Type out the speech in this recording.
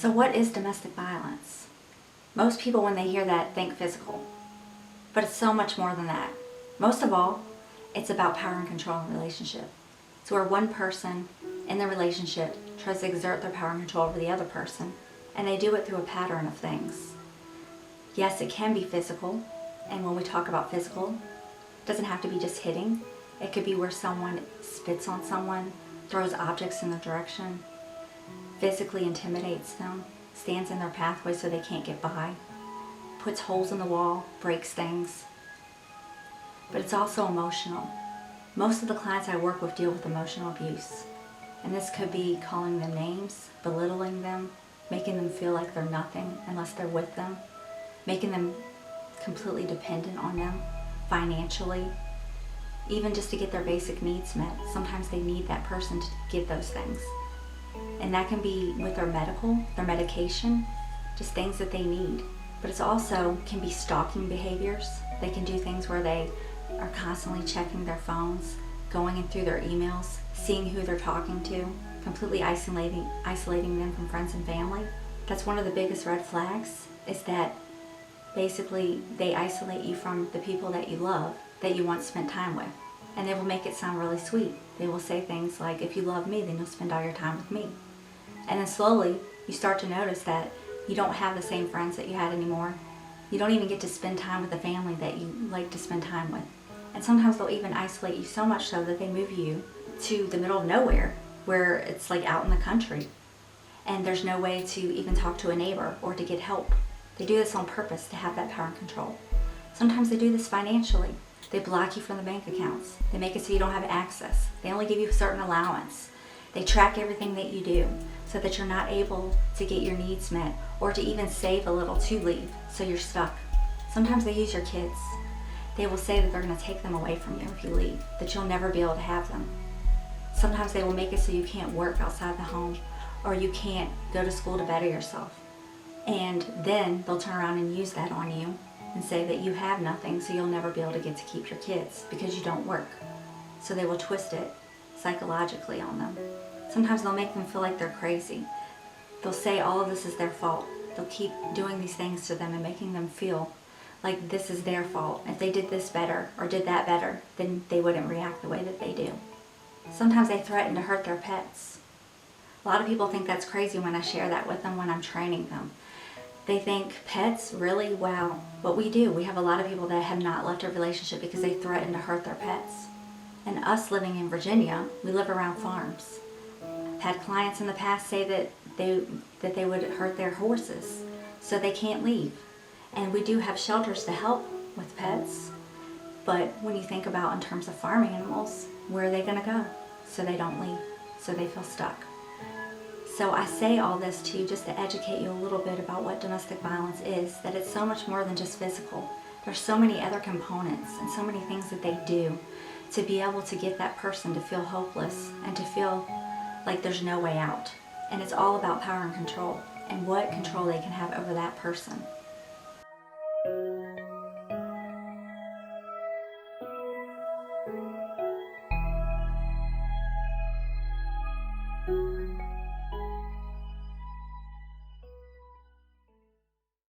So what is domestic violence? Most people, when they hear that, think physical. But it's so much more than that. Most of all, it's about power and control in a relationship. It's where one person in the relationship tries to exert their power and control over the other person, and they do it through a pattern of things. Yes, it can be physical, and when we talk about physical, it doesn't have to be just hitting. It could be where someone spits on someone, throws objects in their direction, physically intimidates them, stands in their pathway so they can't get by, puts holes in the wall, breaks things. But it's also emotional. Most of the clients I work with deal with emotional abuse. And this could be calling them names, belittling them, making them feel like they're nothing unless they're with them, making them completely dependent on them financially, even just to get their basic needs met. Sometimes they need that person to give those things. And that can be with their medication, just things that they need. But it's also can be stalking behaviors. They can do things where they are constantly checking their phones, going in through their emails, seeing who they're talking to, completely isolating them from friends and family. That's one of the biggest red flags, is that basically they isolate you from the people that you love, that you once spent time with. And they will make it sound really sweet. They will say things like, if you love me, then you'll spend all your time with me. And then slowly, you start to notice that you don't have the same friends that you had anymore. You don't even get to spend time with the family that you like to spend time with. And sometimes they'll even isolate you so much so that they move you to the middle of nowhere, where it's like out in the country. And there's no way to even talk to a neighbor or to get help. They do this on purpose to have that power and control. Sometimes they do this financially. They block you from the bank accounts. They make it so you don't have access. They only give you a certain allowance. They track everything that you do so that you're not able to get your needs met or to even save a little to leave, so you're stuck. Sometimes they use your kids. They will say that they're going to take them away from you if you leave, that you'll never be able to have them. Sometimes they will make it so you can't work outside the home or you can't go to school to better yourself. And then they'll turn around and use that on you and say that you have nothing, so you'll never be able to get to keep your kids because you don't work. So they will twist it psychologically on them. Sometimes they'll make them feel like they're crazy. They'll say all of this is their fault. They'll keep doing these things to them and making them feel like this is their fault. If they did this better or did that better, then they wouldn't react the way that they do. Sometimes they threaten to hurt their pets. A lot of people think that's crazy when I share that with them when I'm training them. They think, pets? Really? Wow. But we do. We have a lot of people that have not left a relationship because they threaten to hurt their pets. And us living in Virginia, we live around farms. I've had clients in the past say that they would hurt their horses, so they can't leave. And we do have shelters to help with pets. But when you think about in terms of farming animals, where are they going to go? So they don't leave, so they feel stuck. So I say all this to you just to educate you a little bit about what domestic violence is, that it's so much more than just physical. There's so many other components and so many things that they do to be able to get that person to feel hopeless and to feel like there's no way out. And it's all about power and control and what control they can have over that person.